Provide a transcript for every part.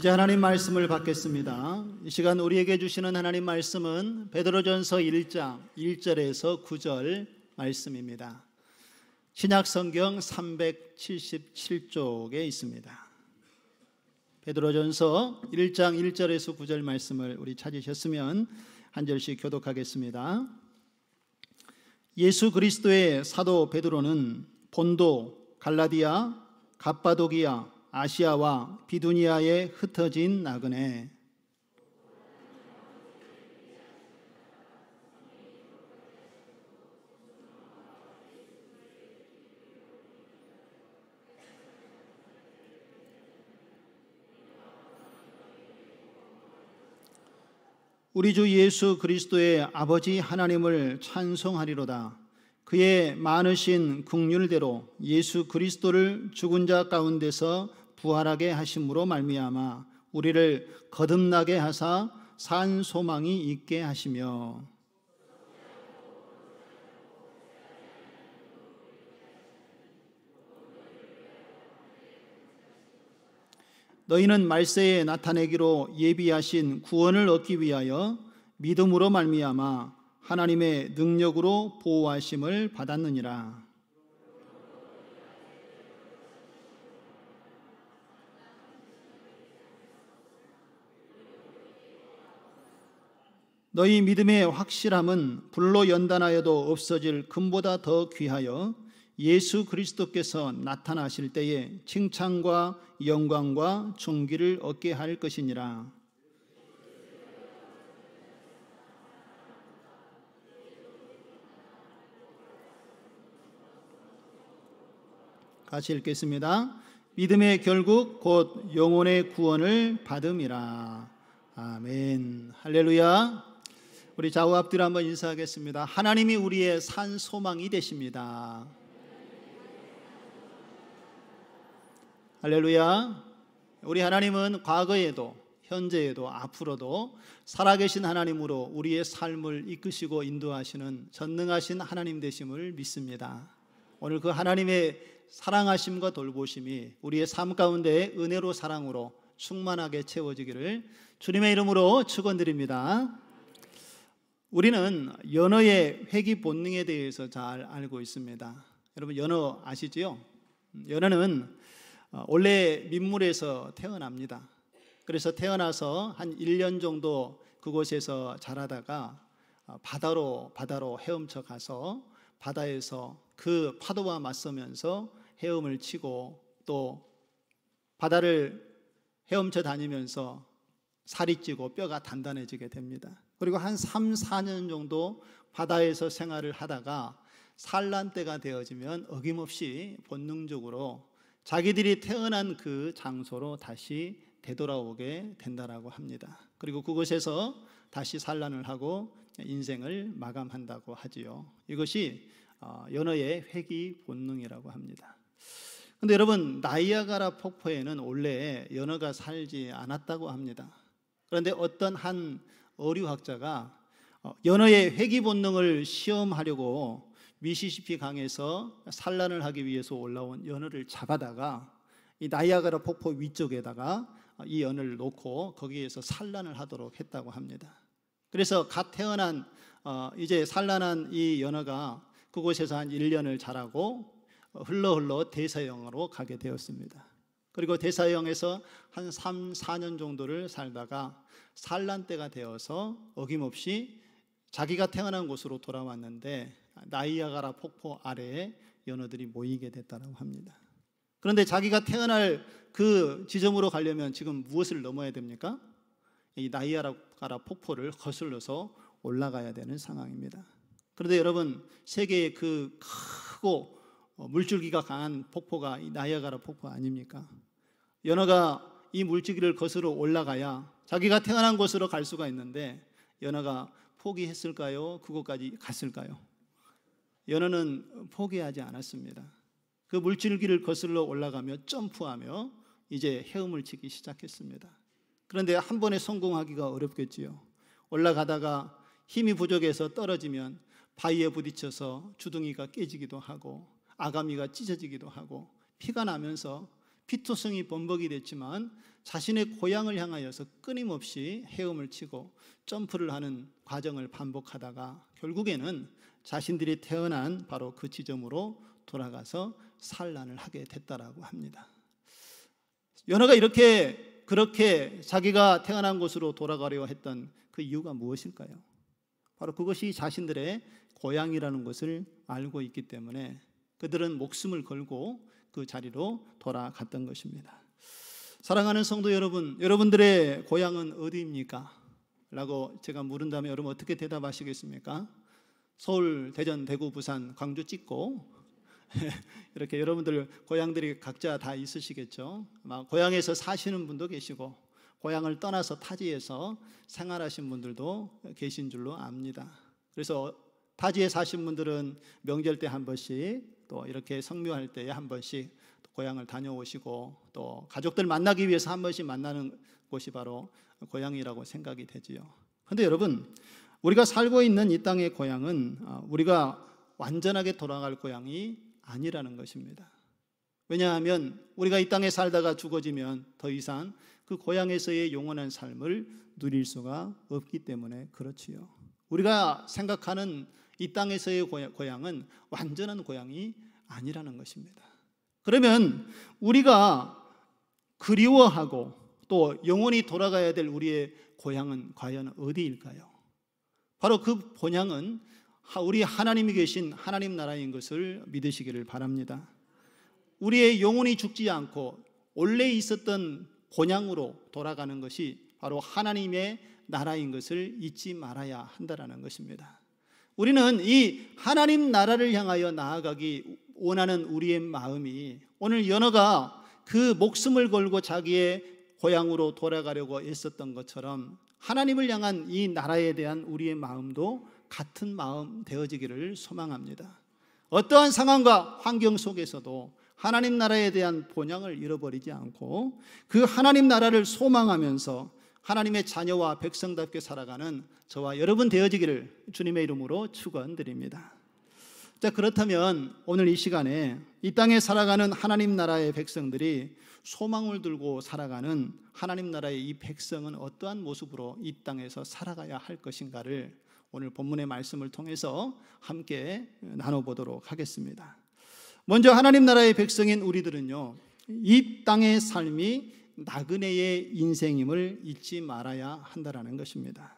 이제 하나님 말씀을 받겠습니다. 이 시간 우리에게 주시는 하나님 말씀은 베드로전서 1장 1절에서 9절 말씀입니다. 신약성경 377쪽에 있습니다. 베드로전서 1장 1절에서 9절 말씀을 우리 찾으셨으면 한 절씩 교독하겠습니다. 예수 그리스도의 사도 베드로는 본도, 갈라디아, 갑바도기아, 아시아와 비두니아에 흩어진 나그네 우리 주 예수 그리스도의 아버지 하나님을 찬송하리로다. 그의 많으신 긍휼대로 예수 그리스도를 죽은 자 가운데서 부활하게 하심으로 말미암아 우리를 거듭나게 하사 산 소망이 있게 하시며 너희는 말세에 나타내기로 예비하신 구원을 얻기 위하여 믿음으로 말미암아 하나님의 능력으로 보호하심을 받았느니라. 너희 믿음의 확실함은 불로 연단하여도 없어질 금보다 더 귀하여 예수 그리스도께서 나타나실 때에 칭찬과 영광과 존귀를 얻게 할 것이니라. 같이 읽겠습니다. 믿음의 결국 곧 영혼의 구원을 받음이라. 아멘. 할렐루야. 우리 좌우 앞뒤로 한번 인사하겠습니다. 하나님이 우리의 산 소망이 되십니다. 할렐루야. 우리 하나님은 과거에도 현재에도 앞으로도 살아계신 하나님으로 우리의 삶을 이끄시고 인도하시는 전능하신 하나님 되심을 믿습니다. 오늘 그 하나님의 사랑하심과 돌보심이 우리의 삶 가운데 은혜로 사랑으로 충만하게 채워지기를 주님의 이름으로 축원드립니다. 우리는 연어의 회귀 본능에 대해서 잘 알고 있습니다. 여러분 연어 아시지요? 연어는 원래 민물에서 태어납니다. 그래서 태어나서 한 1년 정도 그곳에서 자라다가 바다로 헤엄쳐 가서 바다에서 그 파도와 맞서면서 헤엄을 치고 또 바다를 헤엄쳐 다니면서 살이 찌고 뼈가 단단해지게 됩니다. 그리고 한 3, 4년 정도 바다에서 생활을 하다가 산란 때가 되어지면 어김없이 본능적으로 자기들이 태어난 그 장소로 다시 되돌아오게 된다라고 합니다. 그리고 그곳에서 다시 산란을 하고 인생을 마감한다고 하지요. 이것이 연어의 회귀 본능이라고 합니다. 그런데 여러분 나이아가라 폭포에는 원래 연어가 살지 않았다고 합니다. 그런데 어떤 한 어류학자가 연어의 회귀 본능을 시험하려고 미시시피 강에서 산란을 하기 위해서 올라온 연어를 잡아다가 이 나이아가라 폭포 위쪽에다가 이 연어를 놓고 거기에서 산란을 하도록 했다고 합니다. 그래서 갓 태어난 이제 산란한 이 연어가 그곳에서 한 1년을 자라고 흘러 대서양으로 가게 되었습니다. 그리고 대서양에서 한 3, 4년 정도를 살다가 산란 때가 되어서 어김없이 자기가 태어난 곳으로 돌아왔는데 나이아가라 폭포 아래에 연어들이 모이게 됐다고 합니다. 그런데 자기가 태어날 그 지점으로 가려면 지금 무엇을 넘어야 됩니까? 이 나이아가라 폭포를 거슬러서 올라가야 되는 상황입니다. 그런데 여러분 세계의 그 크고 물줄기가 강한 폭포가 이 나이아가라 폭포 아닙니까? 연어가 이 물줄기를 거슬러 올라가야 자기가 태어난 곳으로 갈 수가 있는데 연어가 포기했을까요? 그곳까지 갔을까요? 연어는 포기하지 않았습니다. 그 물줄기를 거슬러 올라가며 점프하며 이제 헤엄을 치기 시작했습니다. 그런데 한 번에 성공하기가 어렵겠지요. 올라가다가 힘이 부족해서 떨어지면 바위에 부딪혀서 주둥이가 깨지기도 하고 아가미가 찢어지기도 하고 피가 나면서 피투성이 범벅이 됐지만 자신의 고향을 향하여서 끊임없이 헤엄을 치고 점프를 하는 과정을 반복하다가 결국에는 자신들이 태어난 바로 그 지점으로 돌아가서 산란을 하게 됐다라고 합니다. 연어가 그렇게 자기가 태어난 곳으로 돌아가려 했던 그 이유가 무엇일까요? 바로 그것이 자신들의 고향이라는 것을 알고 있기 때문에 그들은 목숨을 걸고 그 자리로 돌아갔던 것입니다. 사랑하는 성도 여러분, 여러분들의 고향은 어디입니까? 라고 제가 물은다면 여러분 어떻게 대답하시겠습니까? 서울, 대전, 대구, 부산, 광주 찍고 이렇게 여러분들 고향들이 각자 다 있으시겠죠. 아마 고향에서 사시는 분도 계시고 고향을 떠나서 타지에서 생활하신 분들도 계신 줄로 압니다. 그래서 타지에 사신 분들은 명절 때 한 번씩 또 이렇게 성묘할 때에 한 번씩 고향을 다녀오시고 또 가족들 만나기 위해서 한 번씩 만나는 곳이 바로 고향이라고 생각이 되지요. 그런데 여러분, 우리가 살고 있는 이 땅의 고향은 우리가 완전하게 돌아갈 고향이 아니라는 것입니다. 왜냐하면 우리가 이 땅에 살다가 죽어지면 더 이상 그 고향에서의 영원한 삶을 누릴 수가 없기 때문에 그렇지요. 우리가 생각하는 이 땅에서의 고향은 완전한 고향이 아니라는 것입니다. 그러면 우리가 그리워하고 또 영원히 돌아가야 될 우리의 고향은 과연 어디일까요? 바로 그 본향은 우리 하나님이 계신 하나님 나라인 것을 믿으시기를 바랍니다. 우리의 영혼이 죽지 않고 원래 있었던 본향으로 돌아가는 것이 바로 하나님의 나라인 것을 잊지 말아야 한다는 것입니다. 우리는 이 하나님 나라를 향하여 나아가기 원하는 우리의 마음이 오늘 연어가 그 목숨을 걸고 자기의 고향으로 돌아가려고 애썼던 것처럼 하나님을 향한 이 나라에 대한 우리의 마음도 같은 마음 되어지기를 소망합니다. 어떠한 상황과 환경 속에서도 하나님 나라에 대한 본향을 잃어버리지 않고 그 하나님 나라를 소망하면서 하나님의 자녀와 백성답게 살아가는 저와 여러분 되어지기를 주님의 이름으로 축원드립니다. 자, 그렇다면 오늘 이 시간에 이 땅에 살아가는 하나님 나라의 백성들이 소망을 들고 살아가는 하나님 나라의 이 백성은 어떠한 모습으로 이 땅에서 살아가야 할 것인가를 오늘 본문의 말씀을 통해서 함께 나눠보도록 하겠습니다. 먼저 하나님 나라의 백성인 우리들은요, 이 땅의 삶이 나그네의 인생임을 잊지 말아야 한다는 것입니다.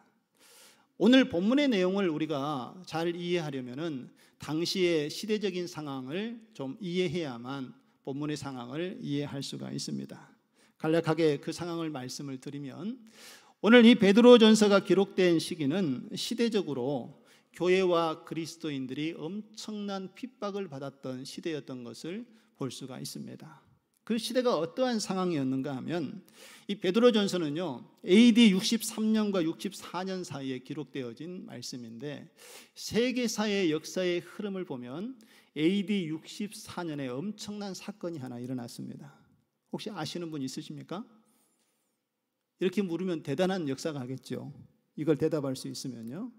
오늘 본문의 내용을 우리가 잘 이해하려면 당시의 시대적인 상황을 좀 이해해야만 본문의 상황을 이해할 수가 있습니다. 간략하게 그 상황을 말씀을 드리면 오늘 이 베드로전서가 기록된 시기는 시대적으로 교회와 그리스도인들이 엄청난 핍박을 받았던 시대였던 것을 볼 수가 있습니다. 그 시대가 어떠한 상황이었는가 하면 이 베드로전서는요 AD 63년과 64년 사이에 기록되어진 말씀인데 세계사의 역사의 흐름을 보면 AD 64년에 엄청난 사건이 하나 일어났습니다. 혹시 아시는 분 있으십니까? 이렇게 물으면 대단한 역사가 하겠죠. 이걸 대답할 수 있으면요.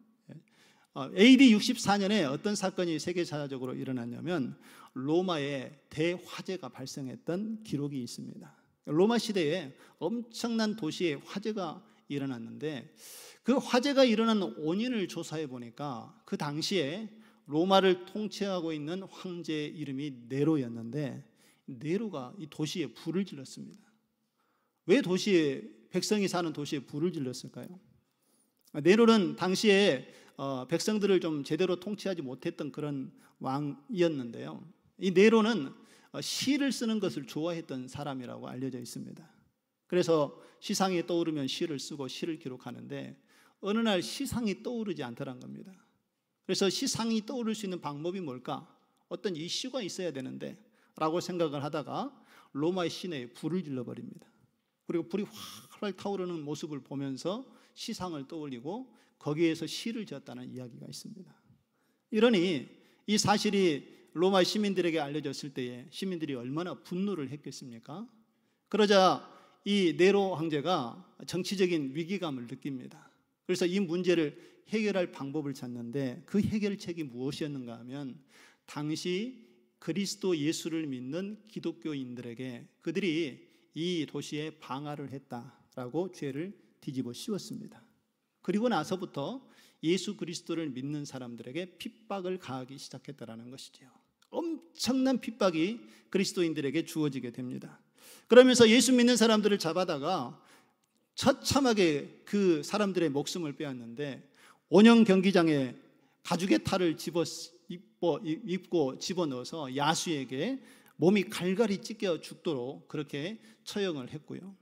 AD 64년에 어떤 사건이 세계사적으로 일어났냐면 로마에 대화재가 발생했던 기록이 있습니다. 로마 시대에 엄청난 도시에 화재가 일어났는데 그 화재가 일어난 원인을 조사해 보니까 그 당시에 로마를 통치하고 있는 황제의 이름이 네로였는데 네로가 이 도시에 불을 질렀습니다. 왜 백성이 사는 도시에 불을 질렀을까요? 네로는 당시에 백성들을 좀 제대로 통치하지 못했던 그런 왕이었는데요. 이 네로는 시를 쓰는 것을 좋아했던 사람이라고 알려져 있습니다. 그래서 시상이 떠오르면 시를 쓰고 시를 기록하는데 어느 날 시상이 떠오르지 않더란 겁니다. 그래서 시상이 떠오를 수 있는 방법이 뭘까? 어떤 이슈가 있어야 되는데 라고 생각을 하다가 로마의 시내에 불을 질러버립니다. 그리고 불이 활활 타오르는 모습을 보면서 시상을 떠올리고 거기에서 시를 지었다는 이야기가 있습니다. 이러니 이 사실이 로마 시민들에게 알려졌을 때에 시민들이 얼마나 분노를 했겠습니까? 그러자 이 네로 황제가 정치적인 위기감을 느낍니다. 그래서 이 문제를 해결할 방법을 찾는데 그 해결책이 무엇이었는가 하면 당시 그리스도 예수를 믿는 기독교인들에게 그들이 이 도시에 방화를 했다라고 죄를 뒤집어 씌웠습니다. 그리고 나서부터 예수 그리스도를 믿는 사람들에게 핍박을 가하기 시작했다라는 것이죠. 엄청난 핍박이 그리스도인들에게 주어지게 됩니다. 그러면서 예수 믿는 사람들을 잡아다가 처참하게 그 사람들의 목숨을 빼앗는데 원형 경기장에 가죽의 탈을 입고 집어넣어서 야수에게 몸이 갈갈이 찢겨 죽도록 그렇게 처형을 했고요.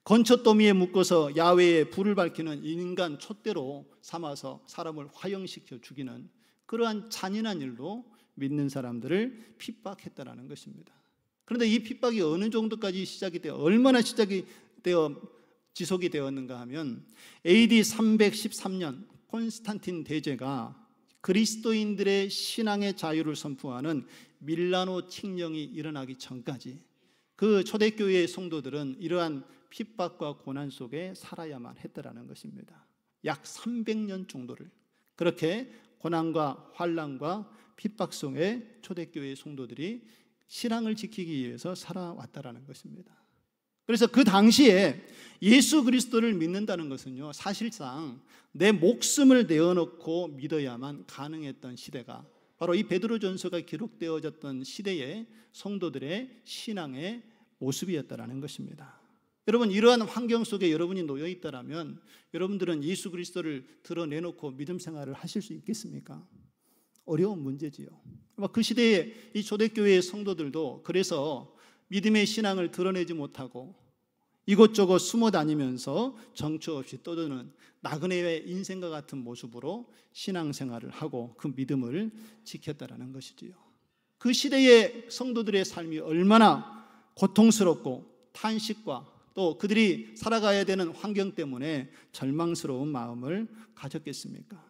건초더미에 묶어서 야외에 불을 밝히는 인간 촛대로 삼아서 사람을 화형시켜 죽이는 그러한 잔인한 일로 믿는 사람들을 핍박했다라는 것입니다. 그런데 이 핍박이 어느 정도까지 얼마나 시작이 되어 지속이 되었는가 하면 AD 313년 콘스탄틴 대제가 그리스도인들의 신앙의 자유를 선포하는 밀라노 칙령이 일어나기 전까지 그 초대교회의 성도들은 이러한 핍박과 고난 속에 살아야만 했다라는 것입니다. 약 300년 정도를 그렇게 고난과 환난과 핍박 속에 초대교회의 성도들이 신앙을 지키기 위해서 살아왔다라는 것입니다. 그래서 그 당시에 예수 그리스도를 믿는다는 것은요, 사실상 내 목숨을 내어놓고 믿어야만 가능했던 시대가 바로 이 베드로전서가 기록되어졌던 시대의 성도들의 신앙의 모습이었다라는 것입니다. 여러분, 이러한 환경 속에 여러분이 놓여 있다라면 여러분들은 예수 그리스도를 드러내놓고 믿음 생활을 하실 수 있겠습니까? 어려운 문제지요. 그 시대의 이 초대교회의 성도들도 그래서 믿음의 신앙을 드러내지 못하고 이곳저곳 숨어 다니면서 정처 없이 떠드는 나그네의 인생과 같은 모습으로 신앙생활을 하고 그 믿음을 지켰다라는 것이지요. 그 시대의 성도들의 삶이 얼마나 고통스럽고 탄식과 또 그들이 살아가야 되는 환경 때문에 절망스러운 마음을 가졌겠습니까?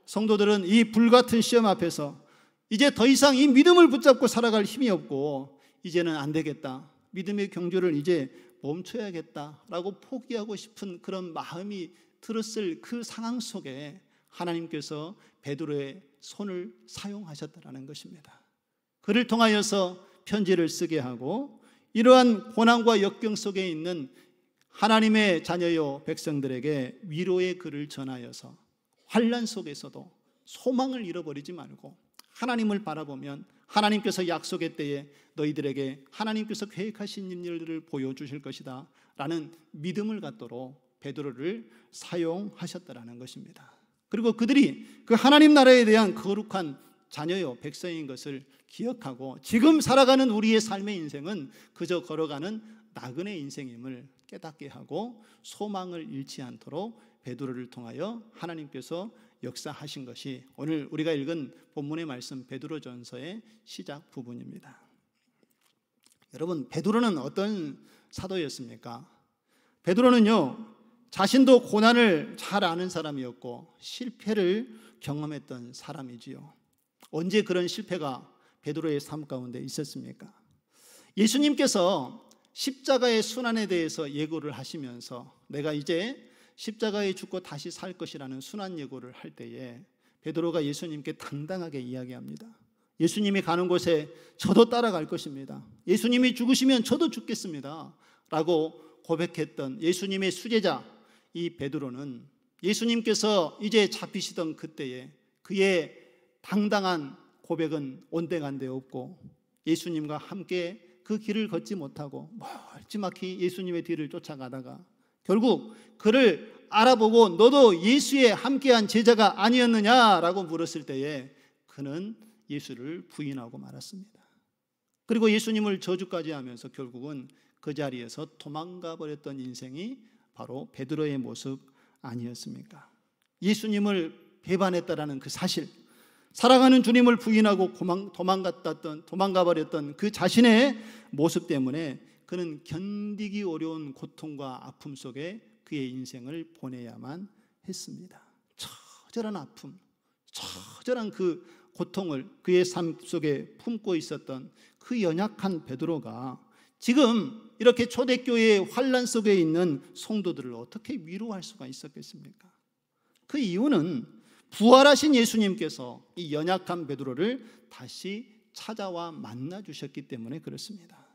성도들은 이 불같은 시험 앞에서 이제 더 이상 이 믿음을 붙잡고 살아갈 힘이 없고 이제는 안 되겠다, 믿음의 경주를 이제 멈춰야겠다라고 포기하고 싶은 그런 마음이 들었을 그 상황 속에 하나님께서 베드로의 손을 사용하셨다는 것입니다. 그를 통하여서 편지를 쓰게 하고 이러한 고난과 역경 속에 있는 하나님의 자녀요 백성들에게 위로의 글을 전하여서 환난 속에서도 소망을 잃어버리지 말고 하나님을 바라보면 하나님께서 약속의 때에 너희들에게 하나님께서 계획하신 일들을 보여주실 것이다 라는 믿음을 갖도록 베드로를 사용하셨다라는 것입니다. 그리고 그들이 그 하나님 나라에 대한 거룩한 자녀요 백성인 것을 기억하고 지금 살아가는 우리의 삶의 인생은 그저 걸어가는 나그네 인생임을 깨닫게 하고 소망을 잃지 않도록 베드로를 통하여 하나님께서 역사하신 것이 오늘 우리가 읽은 본문의 말씀 베드로전서의 시작 부분입니다. 여러분, 베드로는 어떤 사도였습니까? 베드로는요, 자신도 고난을 잘 아는 사람이었고 실패를 경험했던 사람이지요. 언제 그런 실패가 베드로의 삶 가운데 있었습니까? 예수님께서 십자가의 순환에 대해서 예고를 하시면서 내가 이제 십자가에 죽고 다시 살 것이라는 순환 예고를 할 때에 베드로가 예수님께 당당하게 이야기합니다. 예수님이 가는 곳에 저도 따라갈 것입니다. 예수님이 죽으시면 저도 죽겠습니다 라고 고백했던 예수님의 수제자 이 베드로는 예수님께서 이제 잡히시던 그때에 그의 당당한 고백은 온데간데 없고 예수님과 함께 그 길을 걷지 못하고 멀찌감치 예수님의 뒤를 쫓아가다가 결국 그를 알아보고 너도 예수의 함께한 제자가 아니었느냐라고 물었을 때에 그는 예수를 부인하고 말았습니다. 그리고 예수님을 저주까지 하면서 결국은 그 자리에서 도망가 버렸던 인생이 바로 베드로의 모습 아니었습니까? 예수님을 배반했다라는 그 사실, 살아가는 주님을 부인하고 도망가 버렸던 그 자신의 모습 때문에 그는 견디기 어려운 고통과 아픔 속에 그의 인생을 보내야만 했습니다. 처절한 아픔, 처절한 그 고통을 그의 삶 속에 품고 있었던 그 연약한 베드로가 지금 이렇게 초대교회의 환난 속에 있는 성도들을 어떻게 위로할 수가 있었겠습니까? 그 이유는 부활하신 예수님께서 이 연약한 베드로를 다시 찾아와 만나 주셨기 때문에 그렇습니다.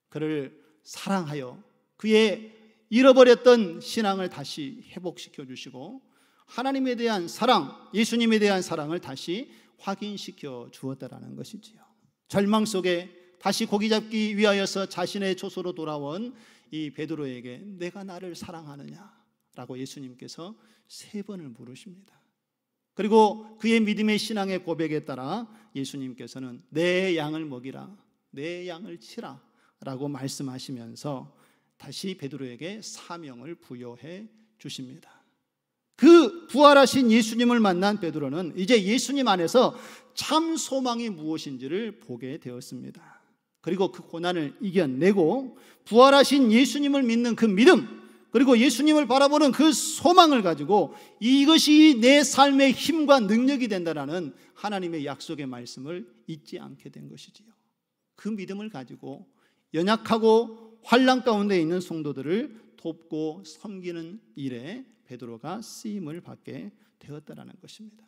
그를 사랑하여 그의 잃어버렸던 신앙을 다시 회복시켜 주시고 하나님에 대한 사랑, 예수님에 대한 사랑을 다시 확인시켜 주었다라는 것이지요. 절망 속에 다시 고기 잡기 위하여서 자신의 조소로 돌아온 이 베드로에게 내가 나를 사랑하느냐라고 예수님께서 3번을 물으십니다. 그리고 그의 믿음의 신앙의 고백에 따라 예수님께서는 내 양을 먹이라, 내 양을 치라 라고 말씀하시면서 다시 베드로에게 사명을 부여해 주십니다. 그 부활하신 예수님을 만난 베드로는 이제 예수님 안에서 참 소망이 무엇인지를 보게 되었습니다. 그리고 그 고난을 이겨내고 부활하신 예수님을 믿는 그 믿음, 그리고 예수님을 바라보는 그 소망을 가지고 이것이 내 삶의 힘과 능력이 된다라는 하나님의 약속의 말씀을 잊지 않게 된 것이지요. 그 믿음을 가지고 연약하고 환난 가운데 있는 성도들을 돕고 섬기는 일에 베드로가 쓰임을 받게 되었다라는 것입니다.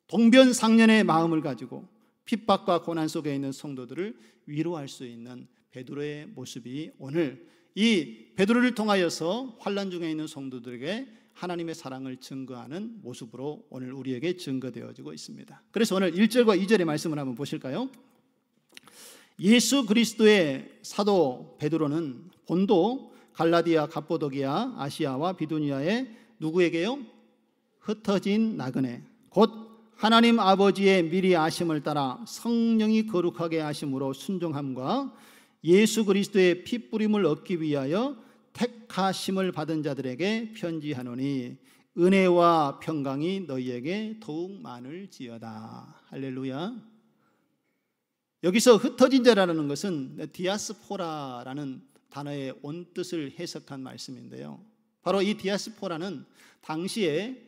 동변상련의 마음을 가지고 핍박과 고난 속에 있는 성도들을 위로할 수 있는 베드로의 모습이 오늘 이 베드로를 통하여서 환난 중에 있는 성도들에게 하나님의 사랑을 증거하는 모습으로 오늘 우리에게 증거되어지고 있습니다. 그래서 오늘 1절과 2절의 말씀을 한번 보실까요? 예수 그리스도의 사도 베드로는 본도 갈라디아, 갑보도기아, 아시아와 비두니아의 누구에게요? 흩어진 나그네, 곧 하나님 아버지의 미리 아심을 따라 성령이 거룩하게 하심으로 순종함과 예수 그리스도의 피 뿌림을 얻기 위하여 택하심을 받은 자들에게 편지하노니 은혜와 평강이 너희에게 더욱 많을지어다. 할렐루야. 여기서 흩어진 자라는 것은 디아스포라라는 단어의 온뜻을 해석한 말씀인데요, 바로 이 디아스포라는 당시에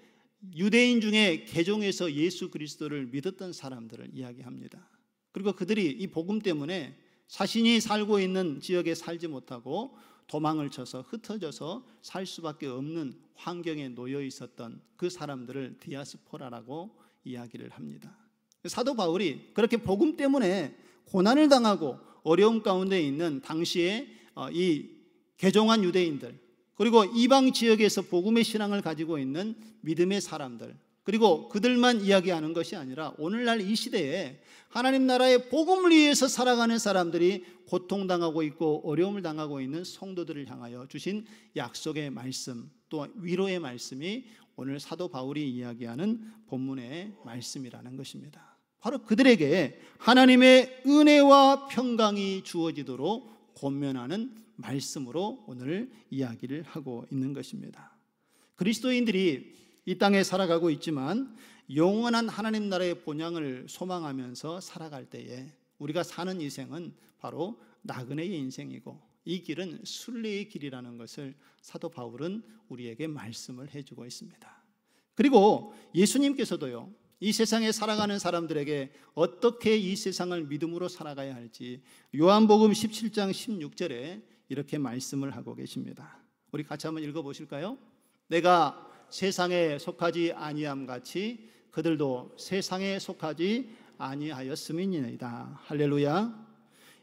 유대인 중에 개종해서 예수 그리스도를 믿었던 사람들을 이야기합니다. 그리고 그들이 이 복음 때문에 자신이 살고 있는 지역에 살지 못하고 도망을 쳐서 흩어져서 살 수밖에 없는 환경에 놓여 있었던 그 사람들을 디아스포라라고 이야기를 합니다. 사도 바울이 그렇게 복음 때문에 고난을 당하고 어려움 가운데 있는 당시에 이 개종한 유대인들, 그리고 이방 지역에서 복음의 신앙을 가지고 있는 믿음의 사람들, 그리고 그들만 이야기하는 것이 아니라 오늘날 이 시대에 하나님 나라의 복음을 위해서 살아가는 사람들이 고통당하고 있고 어려움을 당하고 있는 성도들을 향하여 주신 약속의 말씀, 또 위로의 말씀이 오늘 사도 바울이 이야기하는 본문의 말씀이라는 것입니다. 바로 그들에게 하나님의 은혜와 평강이 주어지도록 권면하는 말씀으로 오늘 이야기를 하고 있는 것입니다. 그리스도인들이 이 땅에 살아가고 있지만 영원한 하나님 나라의 본향을 소망하면서 살아갈 때에 우리가 사는 인생은 바로 나그네의 인생이고 이 길은 순례의 길이라는 것을 사도 바울은 우리에게 말씀을 해주고 있습니다. 그리고 예수님께서도요, 이 세상에 살아가는 사람들에게 어떻게 이 세상을 믿음으로 살아가야 할지 요한복음 17장 16절에 이렇게 말씀을 하고 계십니다. 우리 같이 한번 읽어보실까요? 내가 세상에 속하지 아니함 같이 그들도 세상에 속하지 아니하였음이니이다. 할렐루야.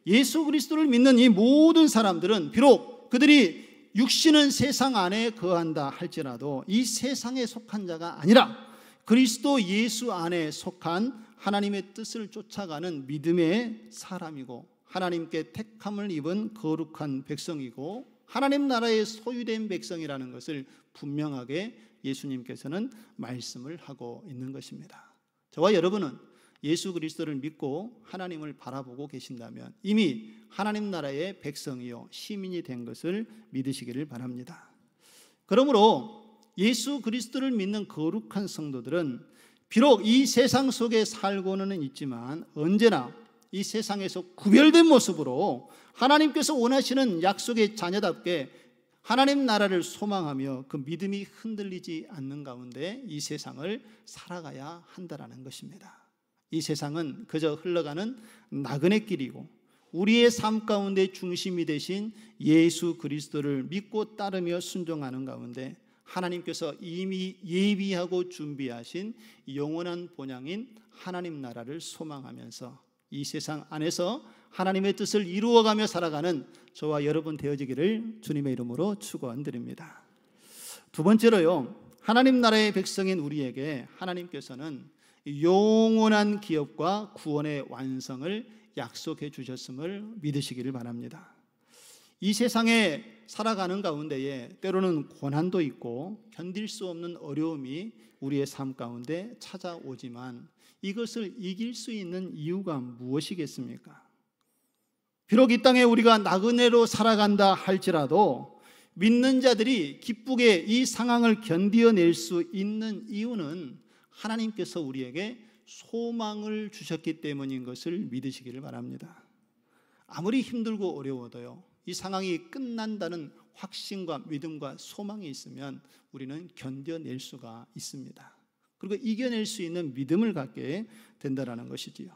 예수 그리스도를 믿는 이 모든 사람들은 비록 그들이 육신은 세상 안에 거한다 할지라도 이 세상에 속한 자가 아니라 그리스도 예수 안에 속한 하나님의 뜻을 쫓아가는 믿음의 사람이고 하나님께 택함을 입은 거룩한 백성이고 하나님 나라의 소유된 백성이라는 것을 분명하게 예수님께서는 말씀을 하고 있는 것입니다. 저와 여러분은 예수 그리스도를 믿고 하나님을 바라보고 계신다면 이미 하나님 나라의 백성이요 시민이 된 것을 믿으시기를 바랍니다. 그러므로 예수 그리스도를 믿는 거룩한 성도들은 비록 이 세상 속에 살고는 있지만 언제나 이 세상에서 구별된 모습으로 하나님께서 원하시는 약속의 자녀답게 하나님 나라를 소망하며 그 믿음이 흔들리지 않는 가운데 이 세상을 살아가야 한다라는 것입니다. 이 세상은 그저 흘러가는 나그네 길이고 우리의 삶 가운데 중심이 되신 예수 그리스도를 믿고 따르며 순종하는 가운데 하나님께서 이미 예비하고 준비하신 영원한 본향인 하나님 나라를 소망하면서 이 세상 안에서 하나님의 뜻을 이루어가며 살아가는 저와 여러분 되어지기를 주님의 이름으로 축원드립니다. 두 번째로요, 하나님 나라의 백성인 우리에게 하나님께서는 영원한 기업과 구원의 완성을 약속해 주셨음을 믿으시기를 바랍니다. 이 세상에 살아가는 가운데에 때로는 고난도 있고 견딜 수 없는 어려움이 우리의 삶 가운데 찾아오지만 이것을 이길 수 있는 이유가 무엇이겠습니까? 비록 이 땅에 우리가 나그네로 살아간다 할지라도 믿는 자들이 기쁘게 이 상황을 견디어낼 수 있는 이유는 하나님께서 우리에게 소망을 주셨기 때문인 것을 믿으시기를 바랍니다. 아무리 힘들고 어려워도요, 이 상황이 끝난다는 확신과 믿음과 소망이 있으면 우리는 견뎌낼 수가 있습니다. 그리고 이겨낼 수 있는 믿음을 갖게 된다는 것이지요.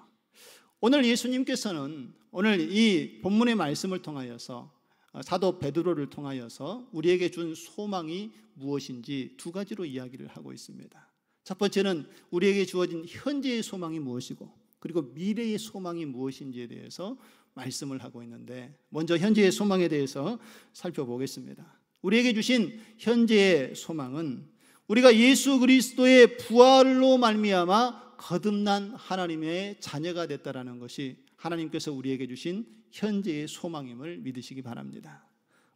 오늘 예수님께서는 오늘 이 본문의 말씀을 통하여서 사도 베드로를 통하여서 우리에게 준 소망이 무엇인지 두 가지로 이야기를 하고 있습니다. 첫 번째는 우리에게 주어진 현재의 소망이 무엇이고 그리고 미래의 소망이 무엇인지에 대해서 말씀을 하고 있는데, 먼저 현재의 소망에 대해서 살펴보겠습니다. 우리에게 주신 현재의 소망은 우리가 예수 그리스도의 부활로 말미암아 거듭난 하나님의 자녀가 됐다라는 것이 하나님께서 우리에게 주신 현재의 소망임을 믿으시기 바랍니다.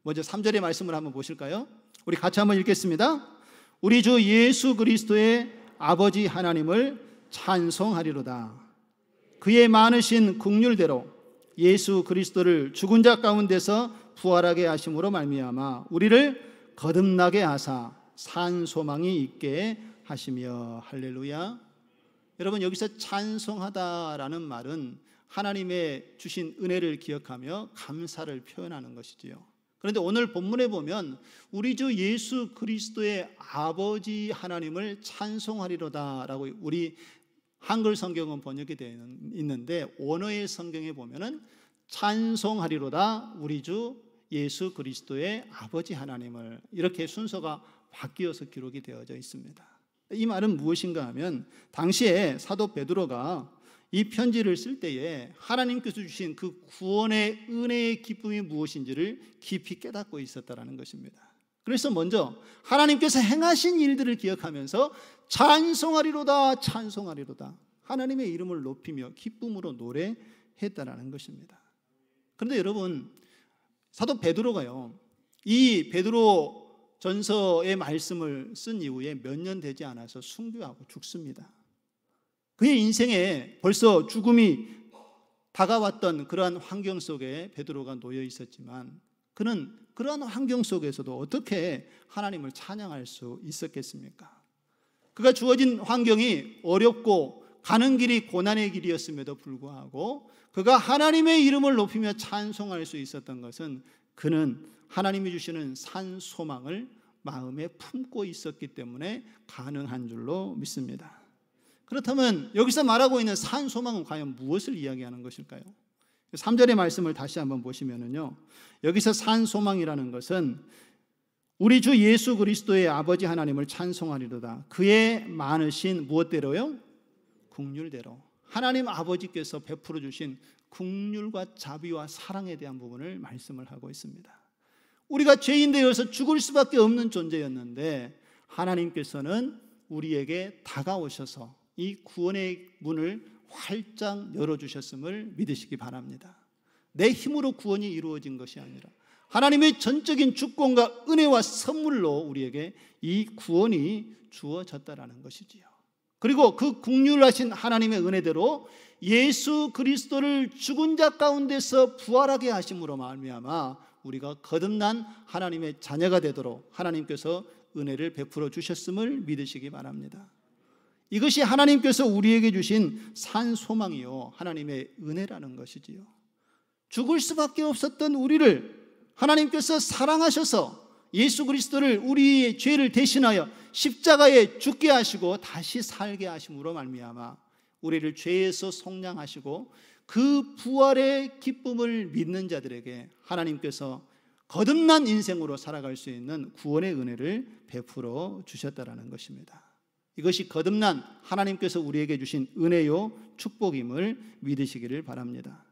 먼저 3절의 말씀을 한번 보실까요? 우리 같이 한번 읽겠습니다. 우리 주 예수 그리스도의 아버지 하나님을 찬송하리로다. 그의 많으신 긍휼대로 예수 그리스도를 죽은 자 가운데서 부활하게 하심으로 말미암아 우리를 거듭나게 하사 산 소망이 있게 하시며. 할렐루야. 여러분, 여기서 찬송하다라는 말은 하나님의 주신 은혜를 기억하며 감사를 표현하는 것이지요. 그런데 오늘 본문에 보면 우리 주 예수 그리스도의 아버지 하나님을 찬송하리로다라고 우리 한글 성경은 번역이 되어 있는데, 원어의 성경에 보면은 찬송하리로다 우리 주 예수 그리스도의 아버지 하나님을, 이렇게 순서가 바뀌어서 기록이 되어져 있습니다. 이 말은 무엇인가 하면 당시에 사도 베드로가 이 편지를 쓸 때에 하나님께서 주신 그 구원의 은혜의 기쁨이 무엇인지를 깊이 깨닫고 있었다라는 것입니다. 그래서 먼저 하나님께서 행하신 일들을 기억하면서 찬송하리로다 찬송하리로다 하나님의 이름을 높이며 기쁨으로 노래했다라는 것입니다. 그런데 여러분, 사도 베드로가요, 이 베드로 전서의 말씀을 쓴 이후에 몇 년 되지 않아서 순교하고 죽습니다. 그의 인생에 벌써 죽음이 다가왔던 그러한 환경 속에 베드로가 놓여 있었지만 그는 그러한 환경 속에서도 어떻게 하나님을 찬양할 수 있었겠습니까? 그가 주어진 환경이 어렵고 가는 길이 고난의 길이었음에도 불구하고 그가 하나님의 이름을 높이며 찬송할 수 있었던 것은 그는 하나님이 주시는 산 소망을 마음에 품고 있었기 때문에 가능한 줄로 믿습니다. 그렇다면 여기서 말하고 있는 산 소망은 과연 무엇을 이야기하는 것일까요? 3절의 말씀을 다시 한번 보시면은요, 여기서 산 소망이라는 것은 우리 주 예수 그리스도의 아버지 하나님을 찬송하리로다. 그의 많으신 무엇대로요? 긍휼대로. 하나님 아버지께서 베풀어 주신 긍휼과 자비와 사랑에 대한 부분을 말씀을 하고 있습니다. 우리가 죄인 되어서 죽을 수밖에 없는 존재였는데 하나님께서는 우리에게 다가오셔서 이 구원의 문을 활짝 열어주셨음을 믿으시기 바랍니다. 내 힘으로 구원이 이루어진 것이 아니라 하나님의 전적인 주권과 은혜와 선물로 우리에게 이 구원이 주어졌다라는 것이지요. 그리고 그 긍휼하신 하나님의 은혜대로 예수 그리스도를 죽은 자 가운데서 부활하게 하심으로 말미암아 우리가 거듭난 하나님의 자녀가 되도록 하나님께서 은혜를 베풀어 주셨음을 믿으시기 바랍니다. 이것이 하나님께서 우리에게 주신 산 소망이요, 하나님의 은혜라는 것이지요. 죽을 수밖에 없었던 우리를 하나님께서 사랑하셔서 예수 그리스도를 우리의 죄를 대신하여 십자가에 죽게 하시고 다시 살게 하심으로 말미암아 우리를 죄에서 속량하시고 그 부활의 기쁨을 믿는 자들에게 하나님께서 거듭난 인생으로 살아갈 수 있는 구원의 은혜를 베풀어 주셨다라는 것입니다. 이것이 거듭난 하나님께서 우리에게 주신 은혜요 축복임을 믿으시기를 바랍니다.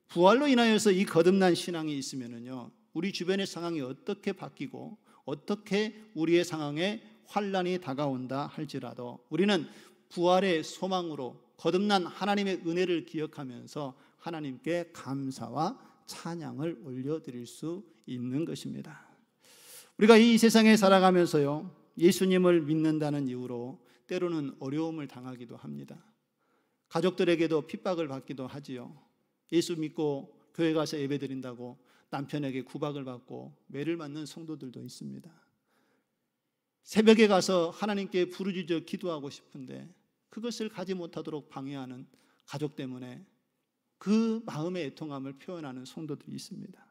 부활로 인하여서 이 거듭난 신앙이 있으면요, 우리 주변의 상황이 어떻게 바뀌고 어떻게 우리의 상황에 환란이 다가온다 할지라도 우리는 부활의 소망으로 거듭난 하나님의 은혜를 기억하면서 하나님께 감사와 찬양을 올려드릴 수 있는 것입니다. 우리가 이 세상에 살아가면서요, 예수님을 믿는다는 이유로 때로는 어려움을 당하기도 합니다. 가족들에게도 핍박을 받기도 하지요. 예수 믿고 교회 가서 예배드린다고 남편에게 구박을 받고 매를 맞는 성도들도 있습니다. 새벽에 가서 하나님께 부르짖어 기도하고 싶은데 그것을 가지 못하도록 방해하는 가족 때문에 그 마음의 애통함을 표현하는 성도들이 있습니다.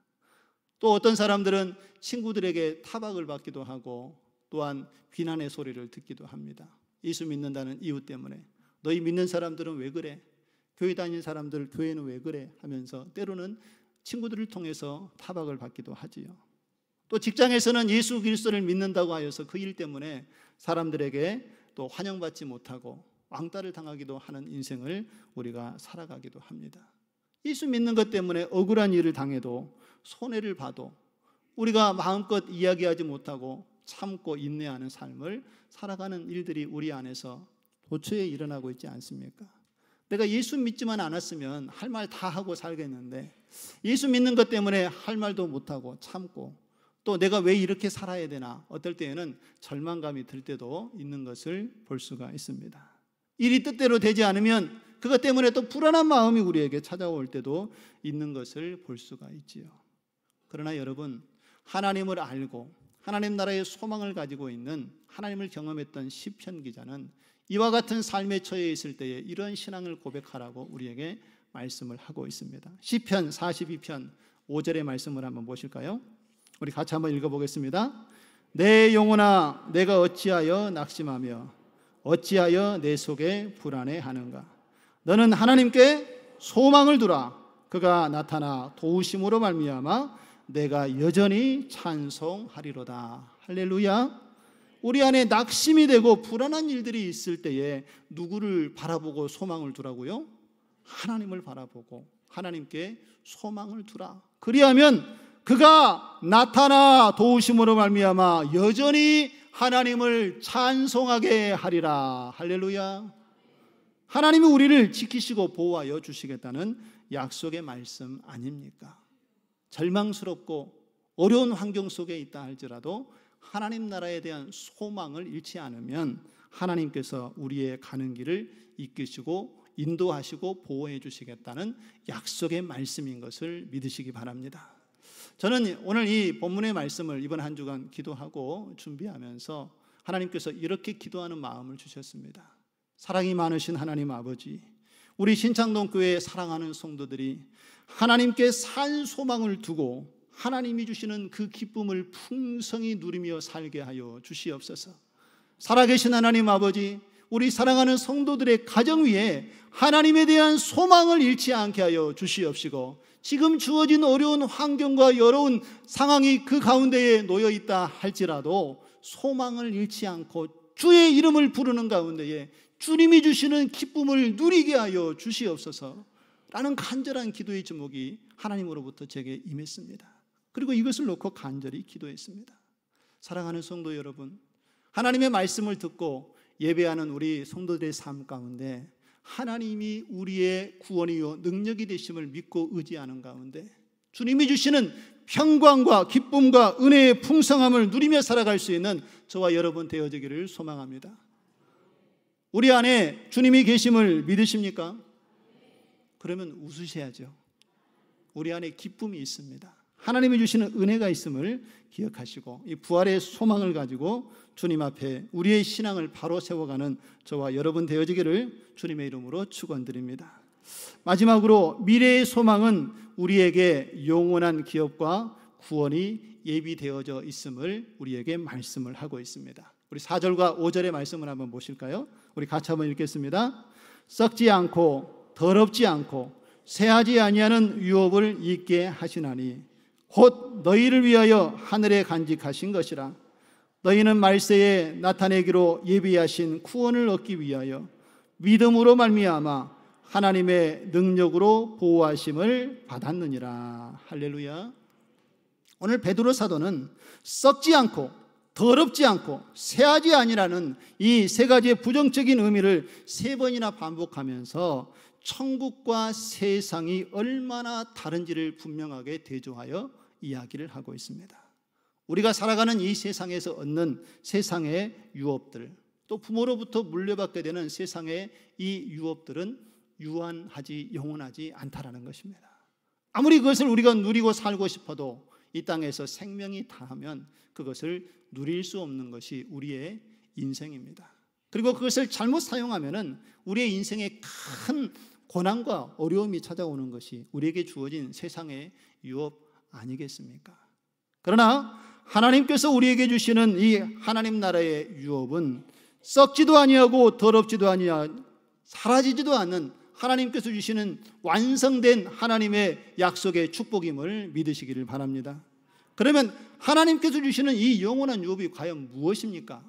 또 어떤 사람들은 친구들에게 타박을 받기도 하고 또한 비난의 소리를 듣기도 합니다. 예수 믿는다는 이유 때문에 너희 믿는 사람들은 왜 그래? 교회 다니는 사람들 교회는 왜 그래? 하면서 때로는 친구들을 통해서 타박을 받기도 하지요. 또 직장에서는 예수 그리스도를 믿는다고 하여서 그 일 때문에 사람들에게 또 환영받지 못하고 왕따를 당하기도 하는 인생을 우리가 살아가기도 합니다. 예수 믿는 것 때문에 억울한 일을 당해도 손해를 봐도 우리가 마음껏 이야기하지 못하고 참고 인내하는 삶을 살아가는 일들이 우리 안에서 도처에 일어나고 있지 않습니까? 내가 예수 믿지만 않았으면 할 말 다 하고 살겠는데 예수 믿는 것 때문에 할 말도 못하고 참고 또 내가 왜 이렇게 살아야 되나, 어떨 때에는 절망감이 들 때도 있는 것을 볼 수가 있습니다. 일이 뜻대로 되지 않으면 그것 때문에 또 불안한 마음이 우리에게 찾아올 때도 있는 것을 볼 수가 있지요. 그러나 여러분, 하나님을 알고 하나님 나라의 소망을 가지고 있는 하나님을 경험했던 시편 기자는 이와 같은 삶에 처해 있을 때에 이런 신앙을 고백하라고 우리에게 말씀을 하고 있습니다. 시편 42편 5절의 말씀을 한번 보실까요? 우리 같이 한번 읽어보겠습니다. 내 영혼아, 내가 어찌하여 낙심하며 어찌하여 내 속에 불안해하는가? 너는 하나님께 소망을 두라. 그가 나타나 도우심으로 말미암아 내가 여전히 찬송하리로다. 할렐루야. 우리 안에 낙심이 되고 불안한 일들이 있을 때에 누구를 바라보고 소망을 두라고요? 하나님을 바라보고 하나님께 소망을 두라. 그리하면 그가 나타나 도우심으로 말미암아 여전히 하나님을 찬송하게 하리라. 할렐루야. 하나님이 우리를 지키시고 보호하여 주시겠다는 약속의 말씀 아닙니까? 절망스럽고 어려운 환경 속에 있다 할지라도 하나님 나라에 대한 소망을 잃지 않으면 하나님께서 우리의 가는 길을 이끄시고 인도하시고 보호해 주시겠다는 약속의 말씀인 것을 믿으시기 바랍니다. 저는 오늘 이 본문의 말씀을 이번 한 주간 기도하고 준비하면서 하나님께서 이렇게 기도하는 마음을 주셨습니다. 사랑이 많으신 하나님 아버지, 우리 신창동 교회에 사랑하는 성도들이 하나님께 산 소망을 두고 하나님이 주시는 그 기쁨을 풍성히 누리며 살게 하여 주시옵소서. 살아계신 하나님 아버지, 우리 사랑하는 성도들의 가정 위에 하나님에 대한 소망을 잃지 않게 하여 주시옵시고, 지금 주어진 어려운 환경과 어려운 상황이 그 가운데에 놓여 있다 할지라도 소망을 잃지 않고 주의 이름을 부르는 가운데에 주님이 주시는 기쁨을 누리게 하여 주시옵소서 라는 간절한 기도의 제목이 하나님으로부터 제게 임했습니다. 그리고 이것을 놓고 간절히 기도했습니다. 사랑하는 성도 여러분, 하나님의 말씀을 듣고 예배하는 우리 성도들의 삶 가운데 하나님이 우리의 구원이요 능력이 되심을 믿고 의지하는 가운데 주님이 주시는 평강과 기쁨과 은혜의 풍성함을 누리며 살아갈 수 있는 저와 여러분 되어지기를 소망합니다. 우리 안에 주님이 계심을 믿으십니까? 그러면 웃으셔야죠. 우리 안에 기쁨이 있습니다. 하나님이 주시는 은혜가 있음을 기억하시고 이 부활의 소망을 가지고 주님 앞에 우리의 신앙을 바로 세워가는 저와 여러분 되어지기를 주님의 이름으로 축원드립니다. 마지막으로 미래의 소망은 우리에게 영원한 기업과 구원이 예비되어져 있음을 우리에게 말씀을 하고 있습니다. 우리 4절과 5절의 말씀을 한번 보실까요? 우리 같이 한번 읽겠습니다. 썩지 않고 더럽지 않고 새하지 아니하는 유업을 잊게 하시나니 곧 너희를 위하여 하늘에 간직하신 것이라. 너희는 말세에 나타내기로 예비하신 구원을 얻기 위하여 믿음으로 말미암아 하나님의 능력으로 보호하심을 받았느니라. 할렐루야. 오늘 베드로 사도는 썩지 않고 더럽지 않고 새하지 아니라는 이 세 가지의 부정적인 의미를 세 번이나 반복하면서 천국과 세상이 얼마나 다른지를 분명하게 대조하여 이야기를 하고 있습니다. 우리가 살아가는 이 세상에서 얻는 세상의 유업들, 또 부모로부터 물려받게 되는 세상의 이 유업들은 유한하지 영원하지 않다라는 것입니다. 아무리 그것을 우리가 누리고 살고 싶어도 이 땅에서 생명이 다하면 그것을 누릴 수 없는 것이 우리의 인생입니다. 그리고 그것을 잘못 사용하면 우리의 인생에 큰 고난과 어려움이 찾아오는 것이 우리에게 주어진 세상의 유업 아니겠습니까? 그러나 하나님께서 우리에게 주시는 이 하나님 나라의 유업은 썩지도 아니하고 더럽지도 아니하고 사라지지도 않는 하나님께서 주시는 완성된 하나님의 약속의 축복임을 믿으시기를 바랍니다. 그러면 하나님께서 주시는 이 영원한 유업이 과연 무엇입니까?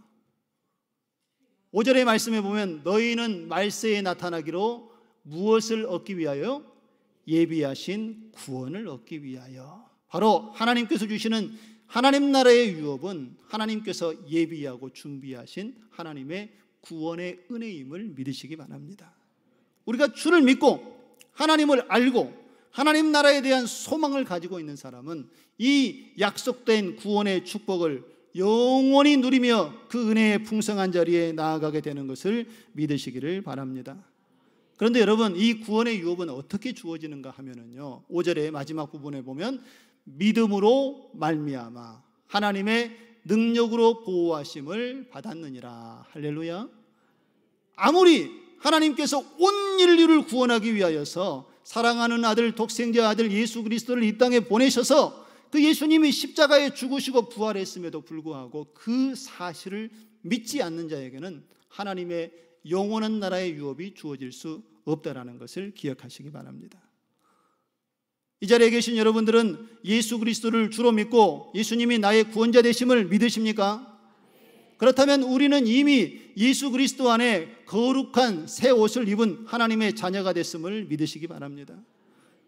5절의 말씀에 보면 너희는 말세에 나타나기로 무엇을 얻기 위하여? 예비하신 구원을 얻기 위하여. 바로 하나님께서 주시는 하나님 나라의 유업은 하나님께서 예비하고 준비하신 하나님의 구원의 은혜임을 믿으시기 바랍니다. 우리가 주를 믿고 하나님을 알고 하나님 나라에 대한 소망을 가지고 있는 사람은 이 약속된 구원의 축복을 영원히 누리며 그 은혜의 풍성한 자리에 나아가게 되는 것을 믿으시기를 바랍니다. 그런데 여러분, 이 구원의 유업은 어떻게 주어지는가 하면은요, 5절의 마지막 부분에 보면 믿음으로 말미암아 하나님의 능력으로 보호하심을 받았느니라. 할렐루야. 아무리 하나님께서 온 인류를 구원하기 위하여서 사랑하는 아들, 독생자 아들 예수 그리스도를 이 땅에 보내셔서 그 예수님이 십자가에 죽으시고 부활했음에도 불구하고 그 사실을 믿지 않는 자에게는 하나님의 영원한 나라의 유업이 주어질 수 없다라는 것을 기억하시기 바랍니다. 이 자리에 계신 여러분들은 예수 그리스도를 주로 믿고 예수님이 나의 구원자 되심을 믿으십니까? 그렇다면 우리는 이미 예수 그리스도 안에 거룩한 새 옷을 입은 하나님의 자녀가 됐음을 믿으시기 바랍니다.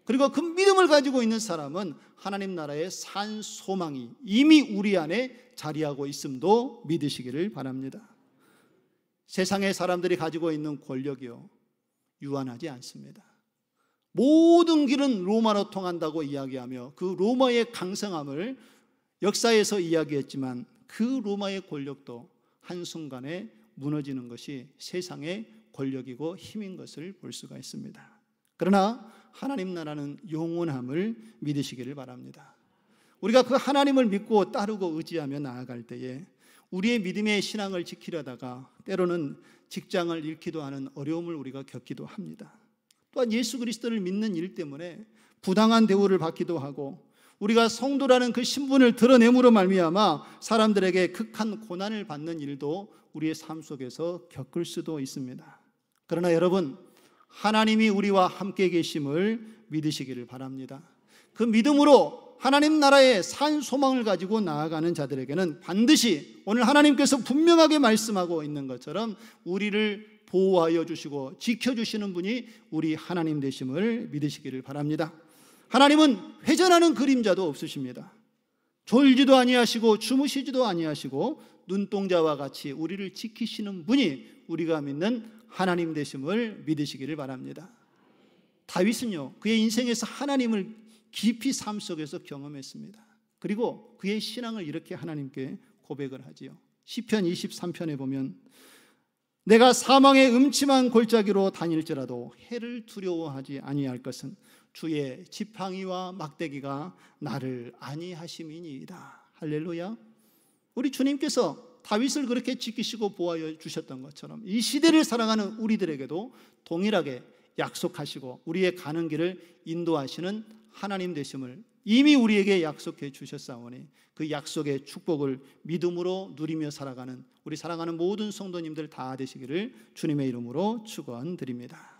그리고 그 믿음을 가지고 있는 사람은 하나님 나라의 산 소망이 이미 우리 안에 자리하고 있음도 믿으시기를 바랍니다. 세상의 사람들이 가지고 있는 권력이요, 유한하지 않습니다. 모든 길은 로마로 통한다고 이야기하며 그 로마의 강성함을 역사에서 이야기했지만 그 로마의 권력도 한순간에 무너지는 것이 세상의 권력이고 힘인 것을 볼 수가 있습니다. 그러나 하나님 나라는 영원함을 믿으시기를 바랍니다. 우리가 그 하나님을 믿고 따르고 의지하며 나아갈 때에 우리의 믿음의 신앙을 지키려다가 때로는 직장을 잃기도 하는 어려움을 우리가 겪기도 합니다. 또한 예수 그리스도를 믿는 일 때문에 부당한 대우를 받기도 하고 우리가 성도라는 그 신분을 드러냄으로 말미암아 사람들에게 극한 고난을 받는 일도 우리의 삶 속에서 겪을 수도 있습니다. 그러나 여러분, 하나님이 우리와 함께 계심을 믿으시기를 바랍니다. 그 믿음으로 하나님 나라의 산 소망을 가지고 나아가는 자들에게는 반드시 오늘 하나님께서 분명하게 말씀하고 있는 것처럼 우리를 보호하여 주시고 지켜주시는 분이 우리 하나님 되심을 믿으시기를 바랍니다. 하나님은 회전하는 그림자도 없으십니다. 졸지도 아니하시고 주무시지도 아니하시고 눈동자와 같이 우리를 지키시는 분이 우리가 믿는 하나님 되심을 믿으시기를 바랍니다. 다윗은요, 그의 인생에서 하나님을 깊이 삶 속에서 경험했습니다. 그리고 그의 신앙을 이렇게 하나님께 고백을 하지요. 시편 23편에 보면 내가 사망의 음침한 골짜기로 다닐지라도 해를 두려워하지 아니할 것은 주의 지팡이와 막대기가 나를 안위하심이니이다. 할렐루야. 우리 주님께서 다윗을 그렇게 지키시고 보호하여 주셨던 것처럼 이 시대를 살아가는 우리들에게도 동일하게 약속하시고 우리의 가는 길을 인도하시는 하나님 되심을 이미 우리에게 약속해 주셨사오니 그 약속의 축복을 믿음으로 누리며 살아가는 우리 사랑하는 모든 성도님들 다 되시기를 주님의 이름으로 축원드립니다.